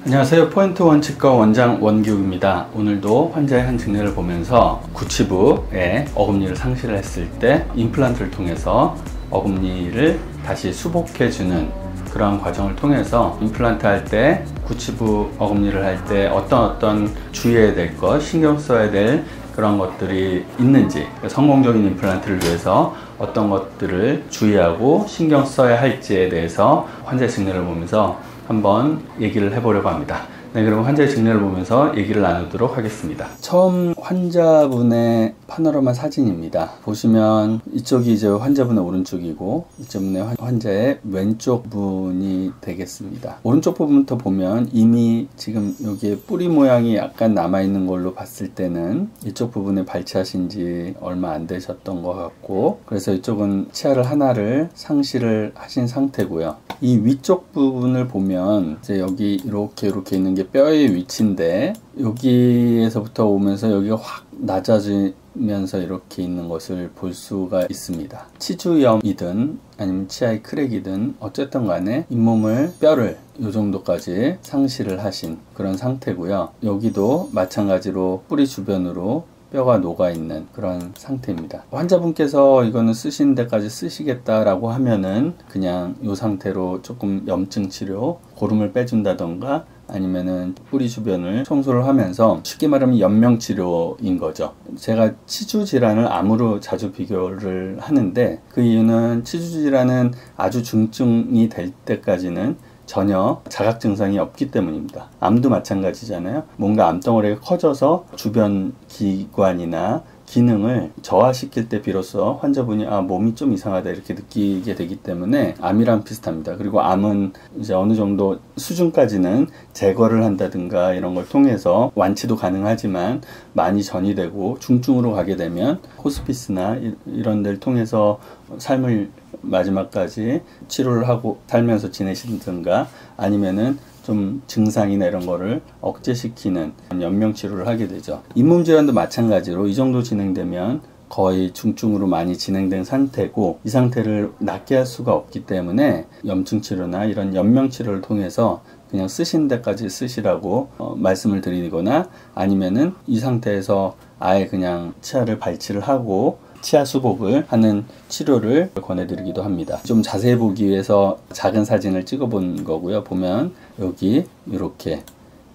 안녕하세요. 포인트 원치과 원장 원기욱입니다. 오늘도 환자의 한 증례를 보면서 구치부에 어금니를 상실을 했을 때 임플란트를 통해서 어금니를 다시 수복해주는 그러한 과정을 통해서 임플란트 할 때 구치부 어금니를 할 때 어떤 주의해야 될 것, 신경 써야 될 그런 것들이 있는지, 성공적인 임플란트를 위해서 어떤 것들을 주의하고 신경 써야 할지에 대해서 환자의 증례를 보면서 한번 얘기를 해보려고 합니다. 네, 그럼 환자의 증례를 보면서 얘기를 나누도록 하겠습니다. 처음 환자분의 파노라마 사진입니다. 보시면 이쪽이 이제 환자분의 오른쪽이고 이쪽은 환자의 왼쪽 부분이 되겠습니다. 오른쪽 부분부터 보면 이미 지금 여기에 뿌리 모양이 약간 남아있는 걸로 봤을 때는 이쪽 부분에 발치하신 지 얼마 안 되셨던 것 같고, 그래서 이쪽은 치아를 하나를 상실을 하신 상태고요. 이 위쪽 부분을 보면 이제 여기 이렇게 있는 게 뼈의 위치인데, 여기에서부터 오면서 여기가 확 낮아지면서 이렇게 있는 것을 볼 수가 있습니다. 치주염이든 아니면 치아의 크랙이든 어쨌든 간에 잇몸을, 뼈를 이 정도까지 상실을 하신 그런 상태고요. 여기도 마찬가지로 뿌리 주변으로 뼈가 녹아있는 그런 상태입니다. 환자분께서 이거는 쓰시는 데까지 쓰시겠다라고 하면은 그냥 이 상태로 조금 염증 치료, 고름을 빼준다던가 아니면은 뿌리 주변을 청소를 하면서, 쉽게 말하면 연명 치료인 거죠. 제가 치주 질환을 암으로 자주 비교를 하는데, 그 이유는 치주 질환은 아주 중증이 될 때까지는 전혀 자각 증상이 없기 때문입니다. 암도 마찬가지잖아요. 뭔가 암덩어리가 커져서 주변 기관이나 기능을 저하시킬 때 비로소 환자분이 몸이 좀 이상하다 이렇게 느끼게 되기 때문에 암이랑 비슷합니다. 그리고 암은 이제 어느 정도 수준까지는 제거를 한다든가 이런 걸 통해서 완치도 가능하지만, 많이 전이되고 중증으로 가게 되면 호스피스나 이런 데를 통해서 삶을 마지막까지 치료를 하고 살면서 지내시든가, 아니면은 좀 증상이나 이런 거를 억제시키는 연명 치료를 하게 되죠. 잇몸 질환도 마찬가지로 이 정도 진행되면 거의 중증으로 많이 진행된 상태고, 이 상태를 낫게 할 수가 없기 때문에 염증 치료나 이런 연명 치료를 통해서 그냥 쓰신 데까지 쓰시라고 말씀을 드리거나, 아니면은 이 상태에서 아예 그냥 치아를 발치를 하고 치아 수복을 하는 치료를 권해드리기도 합니다. 좀 자세히 보기 위해서 작은 사진을 찍어 본 거고요. 보면 여기 이렇게,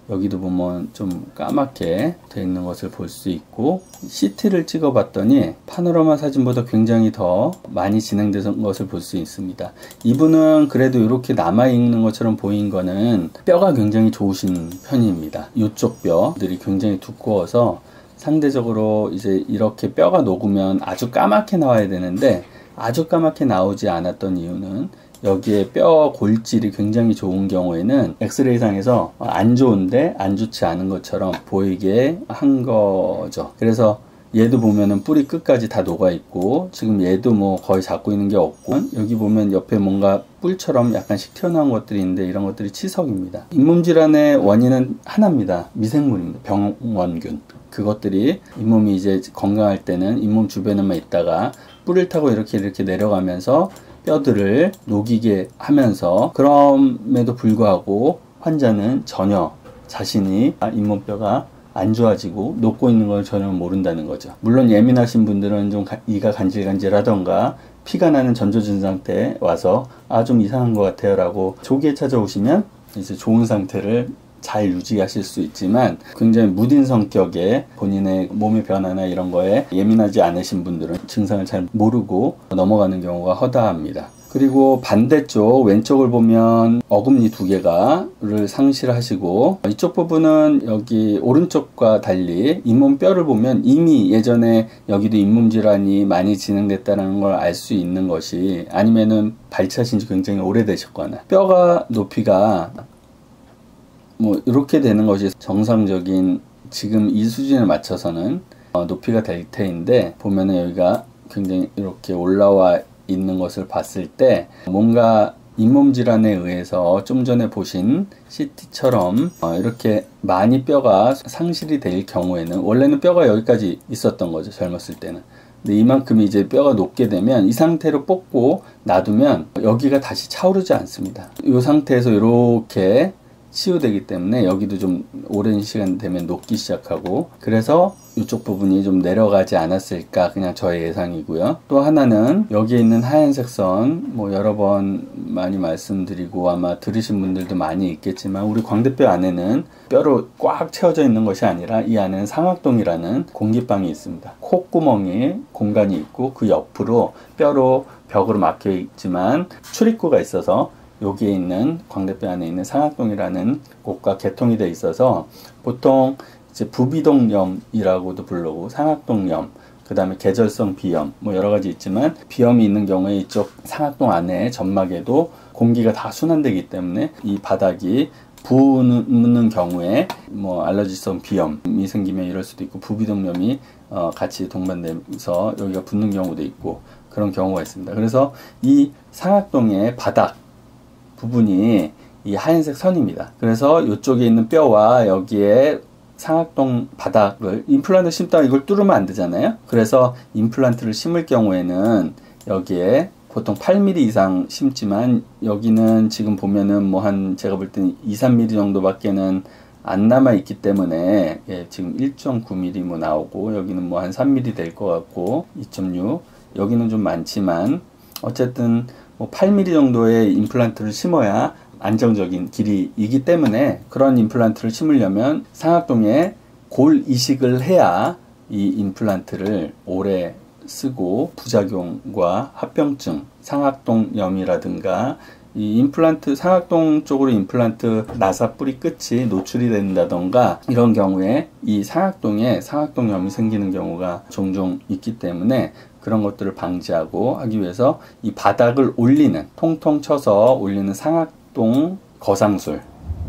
여기도 보면 좀 까맣게 되어 있는 것을 볼 수 있고, CT를 찍어 봤더니 파노라마 사진보다 굉장히 더 많이 진행된 것을 볼 수 있습니다. 이분은 그래도 이렇게 남아있는 것처럼 보인 거는 뼈가 굉장히 좋으신 편입니다. 이쪽 뼈들이 굉장히 두꺼워서 상대적으로 이제 이렇게 뼈가 녹으면 아주 까맣게 나와야 되는데, 아주 까맣게 나오지 않았던 이유는 여기에 뼈 골질이 굉장히 좋은 경우에는 엑스레이상에서 안 좋은데 안 좋지 않은 것처럼 보이게 한 거죠. 그래서 얘도 보면은 뿌리 끝까지 다 녹아 있고, 지금 얘도 뭐 거의 잡고 있는 게 없고, 여기 보면 옆에 뭔가 뿔처럼 약간씩 튀어나온 것들이 있는데 이런 것들이 치석입니다. 잇몸 질환의 원인은 하나입니다. 미생물입니다. 병원균. 그것들이 잇몸이 이제 건강할 때는 잇몸 주변에만 있다가 뿔을 타고 이렇게 내려가면서 뼈들을 녹이게 하면서, 그럼에도 불구하고 환자는 전혀 자신이 잇몸뼈가 안 좋아지고 녹고 있는 걸 전혀 모른다는 거죠. 물론 예민하신 분들은 좀 이가 간질간질하던가 피가 나는 전조증 상태에 와서 좀 이상한 것 같아요 라고 조기에 찾아오시면 이제 좋은 상태를 잘 유지하실 수 있지만, 굉장히 무딘 성격의 본인의 몸의 변화나 이런 거에 예민하지 않으신 분들은 증상을 잘 모르고 넘어가는 경우가 허다합니다. 그리고 반대쪽 왼쪽을 보면 어금니 두 개가를 상실하시고, 이쪽 부분은 여기 오른쪽과 달리 잇몸 뼈를 보면 이미 예전에 여기도 잇몸 질환이 많이 진행됐다는 걸 알 수 있는 것이, 아니면은 발치하신 지 굉장히 오래되셨거나 뼈가 높이가 뭐 이렇게 되는 것이 정상적인 지금 이 수준에 맞춰서는 높이가 될 테인데, 보면은 여기가 굉장히 이렇게 올라와 있는 것을 봤을 때 뭔가 잇몸 질환에 의해서 좀 전에 보신 CT처럼 이렇게 많이 뼈가 상실이 될 경우에는, 원래는 뼈가 여기까지 있었던 거죠, 젊었을 때는. 근데 이만큼이 이제 뼈가 녹게 되면 이 상태로 뽑고 놔두면 여기가 다시 차오르지 않습니다. 이 상태에서 이렇게 치유되기 때문에 여기도 좀 오랜 시간 되면 녹기 시작하고, 그래서 이쪽 부분이 좀 내려가지 않았을까, 그냥 저의 예상이고요. 또 하나는 여기에 있는 하얀색 선, 뭐 여러 번 많이 말씀드리고 아마 들으신 분들도 많이 있겠지만, 우리 광대뼈 안에는 뼈로 꽉 채워져 있는 것이 아니라 이 안에는 상악동이라는 공기방이 있습니다. 콧구멍에 공간이 있고 그 옆으로 뼈로 벽으로 막혀 있지만 출입구가 있어서 여기에 있는 광대뼈 안에 있는 상악동이라는 곳과 개통이 되어 있어서 보통 이제 부비동염이라고도 부르고 상악동염, 그 다음에 계절성 비염, 뭐 여러 가지 있지만, 비염이 있는 경우에 이쪽 상악동 안에 점막에도 공기가 다 순환되기 때문에 이 바닥이 부는 경우에 뭐 알러지성 비염이 생기면 이럴 수도 있고, 부비동염이 같이 동반되면서 여기가 붓는 경우도 있고 그런 경우가 있습니다. 그래서 이 상악동의 바닥 부분이 이 하얀색 선입니다. 그래서 이쪽에 있는 뼈와 여기에 상악동 바닥을 임플란트 심다가 이걸 뚫으면 안 되잖아요. 그래서 임플란트를 심을 경우에는 여기에 보통 8mm 이상 심지만, 여기는 지금 보면은 뭐 한 제가 볼 때는 2-3mm 정도밖에는 안 남아 있기 때문에, 예, 지금 1.9mm 뭐 나오고, 여기는 뭐 한 3mm 될 것 같고 2.6, 여기는 좀 많지만 어쨌든 뭐 8mm 정도의 임플란트를 심어야 안정적인 길이이기 때문에, 그런 임플란트를 심으려면 상악동에 골 이식을 해야 이 임플란트를 오래 쓰고, 부작용과 합병증, 상악동염이라든가 이 임플란트, 상악동 쪽으로 임플란트 나사 뿌리 끝이 노출이 된다던가, 이런 경우에 이 상악동에 상악동염이 생기는 경우가 종종 있기 때문에 그런 것들을 방지하고 하기 위해서 이 바닥을 올리는, 통통 쳐서 올리는 상악동 거상술,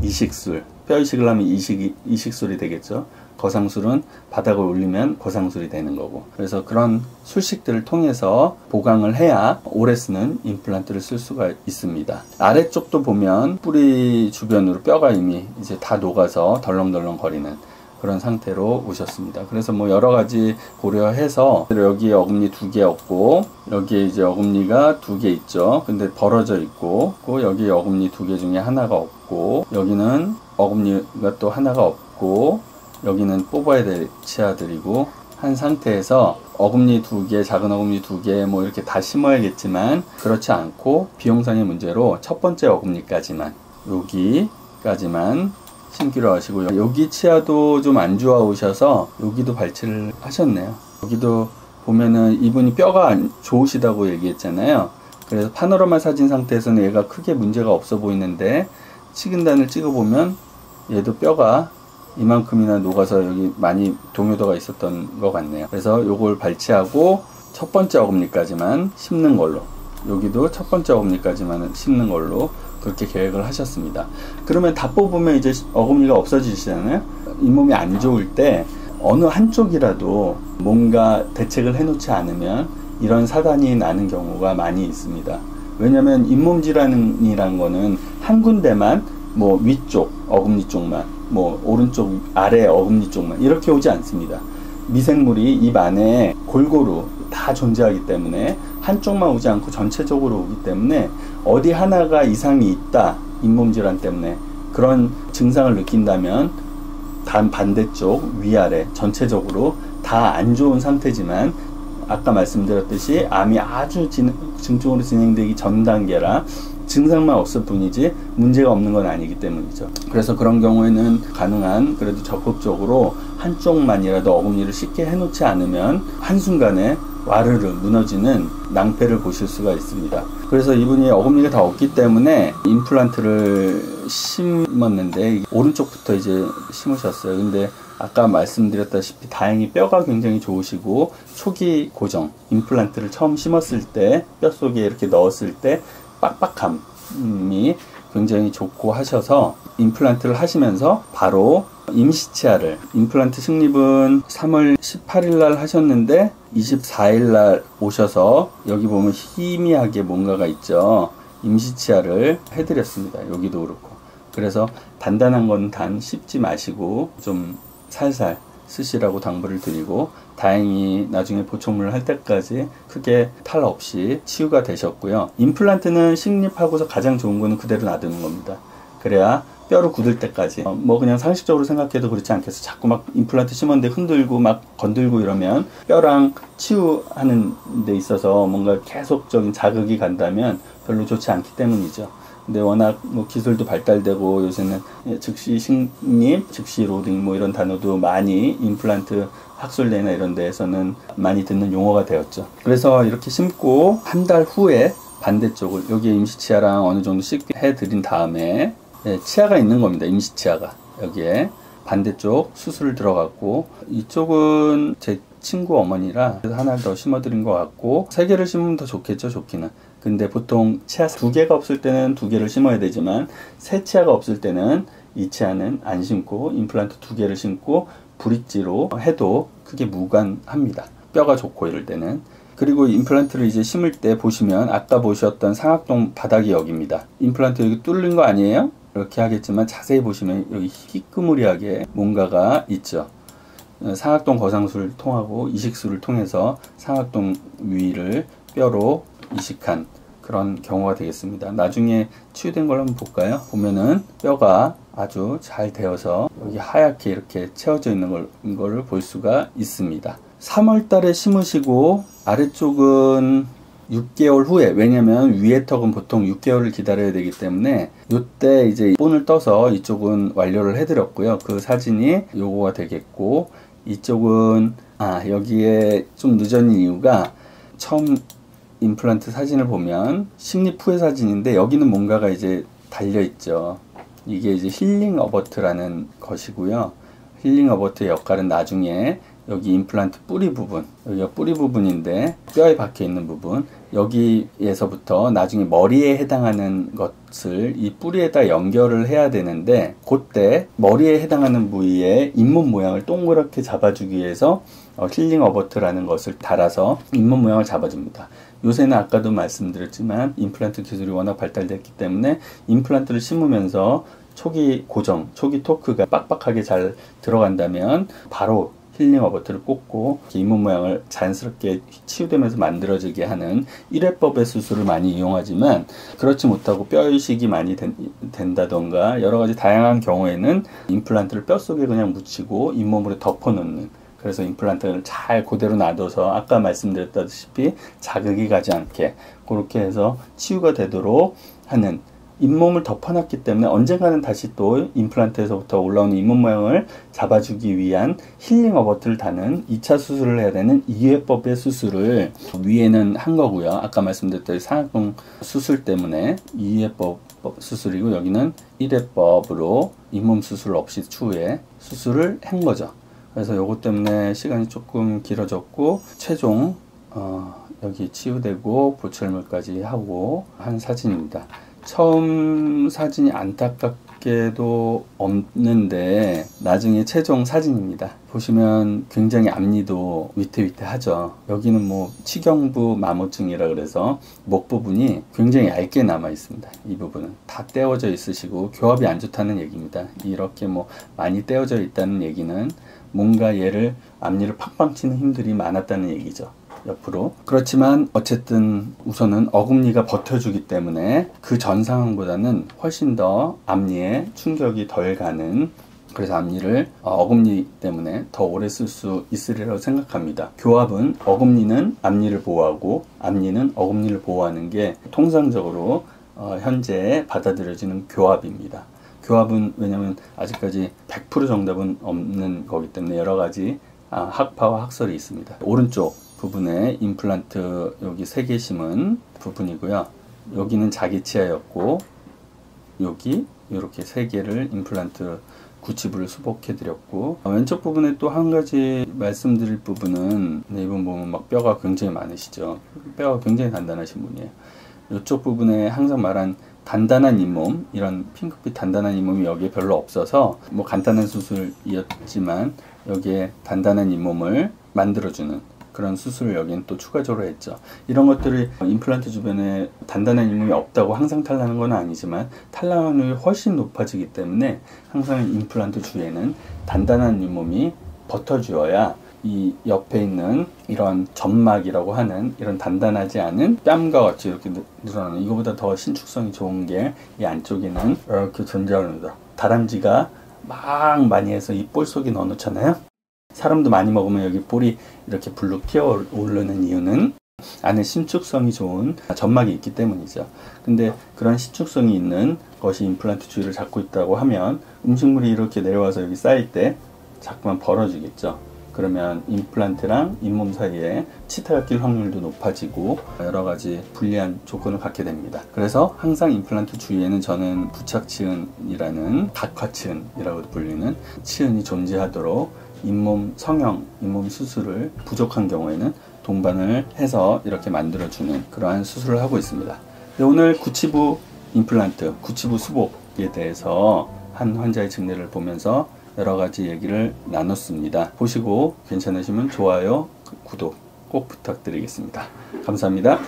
이식술, 뼈 이식을 하면 이식술이 되겠죠. 거상술은 바닥을 올리면 거상술이 되는 거고, 그래서 그런 술식들을 통해서 보강을 해야 오래 쓰는 임플란트를 쓸 수가 있습니다. 아래쪽도 보면 뿌리 주변으로 뼈가 이미 이제 다 녹아서 덜렁덜렁 거리는 그런 상태로 오셨습니다. 그래서 뭐 여러 가지 고려해서, 여기에 어금니 2개 없고, 여기에 이제 어금니가 2개 있죠. 근데 벌어져 있고, 여기 어금니 2개 중에 하나가 없고, 여기는 어금니가 또 하나가 없고, 여기는 뽑아야 될 치아들이고 한 상태에서 어금니 2개, 작은 어금니 2개 뭐 이렇게 다 심어야겠지만, 그렇지 않고 비용상의 문제로 첫 번째 어금니까지만, 여기까지만 심기로 하시고, 여기 치아도 좀 안 좋아오셔서 여기도 발치를 하셨네요. 여기도 보면은 이분이 뼈가 안 좋으시다고 얘기했잖아요. 그래서 파노라마 사진 상태에서는 얘가 크게 문제가 없어 보이는데, 치근단을 찍어보면 얘도 뼈가 이만큼이나 녹아서 여기 많이 동요도가 있었던 것 같네요. 그래서 요걸 발치하고 첫 번째 어금니까지만 심는 걸로, 여기도 첫 번째 어금니까지만 심는 걸로 그렇게 계획을 하셨습니다. 그러면 다 뽑으면 이제 어금니가 없어지시잖아요. 잇몸이 안 좋을 때 어느 한쪽이라도 뭔가 대책을 해놓지 않으면 이런 사단이 나는 경우가 많이 있습니다. 왜냐면 잇몸 질환이란 거는 한 군데만, 뭐 위쪽 어금니 쪽만, 뭐 오른쪽 아래 어금니 쪽만 이렇게 오지 않습니다. 미생물이 입 안에 골고루 다 존재하기 때문에 한쪽만 오지 않고 전체적으로 오기 때문에, 어디 하나가 이상이 있다, 잇몸 질환 때문에 그런 증상을 느낀다면 단 반대쪽 위아래 전체적으로 다 안 좋은 상태지만, 아까 말씀드렸듯이 암이 아주 증증으로 진행되기 전 단계라 증상만 없을 뿐이지 문제가 없는 건 아니기 때문이죠. 그래서 그런 경우에는 가능한 그래도 적극적으로 한쪽만이라도 어금니를 쉽게 해놓지 않으면 한순간에 와르르 무너지는 낭패를 보실 수가 있습니다. 그래서 이분이 어금니가 다 없기 때문에 임플란트를 심었는데, 오른쪽부터 이제 심으셨어요. 근데 아까 말씀드렸다시피 다행히 뼈가 굉장히 좋으시고, 초기 고정, 임플란트를 처음 심었을 때 뼛속에 이렇게 넣었을 때 빡빡함이 굉장히 좋고 하셔서 임플란트를 하시면서 바로 임시치아를, 임플란트 승립은 3월 18일 날 하셨는데 24일 날 오셔서 여기 보면 희미하게 뭔가가 있죠. 임시치아를 해드렸습니다. 여기도 그렇고. 그래서 단단한 건 단 씹지 마시고 좀 살살 쓰시라고 당부를 드리고, 다행히 나중에 보충을 할 때까지 크게 탈 없이 치유가 되셨고요. 임플란트는 식립하고서 가장 좋은 거는 그대로 놔두는 겁니다. 그래야 뼈로 굳을 때까지, 뭐 그냥 상식적으로 생각해도 그렇지 않겠어. 자꾸 막 임플란트 심었는데 흔들고 막 건들고 이러면 뼈랑 치유하는 데 있어서 뭔가 계속적인 자극이 간다면 별로 좋지 않기 때문이죠. 근데 워낙 뭐 기술도 발달되고 요새는 즉시 식립, 즉시 로딩 뭐 이런 단어도 많이 임플란트 학술대나 이런 데에서는 많이 듣는 용어가 되었죠. 그래서 이렇게 심고 한 달 후에 반대쪽을, 여기에 임시치아랑 어느 정도 씻게 해드린 다음에, 치아가 있는 겁니다. 임시치아가 여기에 반대쪽 수술 들어갔고, 이쪽은 제 친구 어머니라 하나를 더 심어드린 것 같고, 3개를 심으면 더 좋겠죠. 좋기는. 근데 보통 치아 2개가 없을 때는 2개를 심어야 되지만, 3치아가 없을 때는 이 치아는 안 심고 임플란트 2개를 심고 브릿지로 해도 크게 무관합니다. 뼈가 좋고 이럴 때는. 그리고 임플란트를 이제 심을 때 보시면 아까 보셨던 상악동 바닥이 여기입니다. 임플란트 여기 뚫린 거 아니에요? 이렇게 하겠지만 자세히 보시면 여기 희끄무리하게 뭔가가 있죠. 상악동 거상술을 통하고 이식술을 통해서 상악동 위를 뼈로 이식한 그런 경우가 되겠습니다. 나중에 치유된 걸 한번 볼까요? 보면은 뼈가 아주 잘 되어서 여기 하얗게 이렇게 채워져 있는 걸 볼 수가 있습니다. 3월 달에 심으시고 아래쪽은 6개월 후에, 왜냐면 위에 턱은 보통 6개월을 기다려야 되기 때문에 이때 이제 본을 떠서 이쪽은 완료를 해드렸고요. 그 사진이 요거가 되겠고, 이쪽은 여기에 좀 늦은 이유가, 처음 임플란트 사진을 보면 식립 후의 사진인데 여기는 뭔가가 이제 달려 있죠. 이게 이제 힐링 어버트라는 것이고요. 힐링 어버트의 역할은 나중에 여기 임플란트 뿌리 부분, 여기가 뿌리 부분인데 뼈에 박혀 있는 부분, 여기에서부터 나중에 머리에 해당하는 것을 이 뿌리에다 연결을 해야 되는데, 그때 머리에 해당하는 부위에 잇몸 모양을 동그랗게 잡아주기 위해서 힐링 어버트라는 것을 달아서 잇몸 모양을 잡아줍니다. 요새는 아까도 말씀드렸지만 임플란트 기술이 워낙 발달됐기 때문에 임플란트를 심으면서 초기 고정, 초기 토크가 빡빡하게 잘 들어간다면 바로 힐링 어버트를 꽂고 잇몸 모양을 자연스럽게 치유되면서 만들어지게 하는 1회법의 수술을 많이 이용하지만, 그렇지 못하고 뼈 이식이 많이 된다던가 여러가지 다양한 경우에는 임플란트를 뼛속에 그냥 묻히고 잇몸으로 덮어놓는, 그래서 임플란트를 잘 그대로 놔둬서 아까 말씀드렸다시피 자극이 가지 않게 그렇게 해서 치유가 되도록 하는, 잇몸을 덮어놨기 때문에 언젠가는 다시 또 임플란트에서부터 올라오는 잇몸 모양을 잡아주기 위한 힐링 어버트를 다는 2차 수술을 해야 되는 2회법의 수술을 위에는 한 거고요. 아까 말씀드렸던 상악동 수술 때문에 2회법 수술이고, 여기는 1회법으로 잇몸 수술 없이 추후에 수술을 한 거죠. 그래서 요것 때문에 시간이 조금 길어졌고, 최종 여기 치유되고 보철물까지 하고 한 사진입니다. 처음 사진이 안타깝게도 없는데 나중에 최종 사진입니다. 보시면 굉장히 앞니도 위태위태하죠. 여기는 뭐 치경부 마모증이라 그래서 목 부분이 굉장히 얇게 남아 있습니다. 이 부분은 다 떼어져 있으시고 교합이 안 좋다는 얘기입니다. 이렇게 뭐 많이 떼어져 있다는 얘기는 뭔가 얘를 앞니를 팍팍 치는 힘들이 많았다는 얘기죠. 옆으로. 그렇지만 어쨌든 우선은 어금니가 버텨주기 때문에 그 전 상황보다는 훨씬 더 앞니에 충격이 덜 가는, 그래서 앞니를 어금니 때문에 더 오래 쓸 수 있으리라고 생각합니다. 교합은 어금니는 앞니를 보호하고 앞니는 어금니를 보호하는 게 통상적으로 현재 받아들여지는 교합입니다. 교합은 왜냐면 아직까지 100% 정답은 없는 거기 때문에 여러 가지 학파와 학설이 있습니다. 오른쪽 부분에 임플란트 여기 3개 심은 부분이고요. 여기는 자기 치아였고, 여기 이렇게 3개를 임플란트 구치부를 수복해 드렸고, 왼쪽 부분에 또 한 가지 말씀드릴 부분은, 이분 보면 막 뼈가 굉장히 많으시죠. 뼈가 굉장히 단단하신 분이에요. 이쪽 부분에 항상 말한 단단한 잇몸, 이런 핑크빛 단단한 잇몸이 여기에 별로 없어서 뭐 간단한 수술이었지만 여기에 단단한 잇몸을 만들어주는 그런 수술을 여기는 또 추가적으로 했죠. 이런 것들이 임플란트 주변에 단단한 잇몸이 없다고 항상 탈나는 건 아니지만 탈락률이 훨씬 높아지기 때문에 항상 임플란트 주위에는 단단한 잇몸이 버텨주어야 이 옆에 있는 이런 점막이라고 하는 이런 단단하지 않은 뺨과 같이 이렇게 늘어나는, 이거보다 더 신축성이 좋은 게 이 안쪽에는 이렇게 존재합니다. 다람쥐가 막 많이 해서 이 볼 속에 넣어 놓잖아요. 사람도 많이 먹으면 여기 볼이 이렇게 불룩 튀어 오르는 이유는 안에 신축성이 좋은 점막이 있기 때문이죠. 근데 그런 신축성이 있는 것이 임플란트 주위를 잡고 있다고 하면 음식물이 이렇게 내려와서 여기 쌓일 때 자꾸만 벌어지겠죠. 그러면 임플란트랑 잇몸 사이에 치태가 낄 확률도 높아지고 여러 가지 불리한 조건을 갖게 됩니다. 그래서 항상 임플란트 주위에는 저는 부착치은이라는 각화치은이라고 불리는 치은이 존재하도록 잇몸 성형, 잇몸 수술을 부족한 경우에는 동반을 해서 이렇게 만들어주는 그러한 수술을 하고 있습니다. 오늘 구치부 임플란트, 구치부 수복에 대해서 한 환자의 증례를 보면서 여러 가지 얘기를 나눴습니다. 보시고 괜찮으시면 좋아요, 구독 꼭 부탁드리겠습니다. 감사합니다.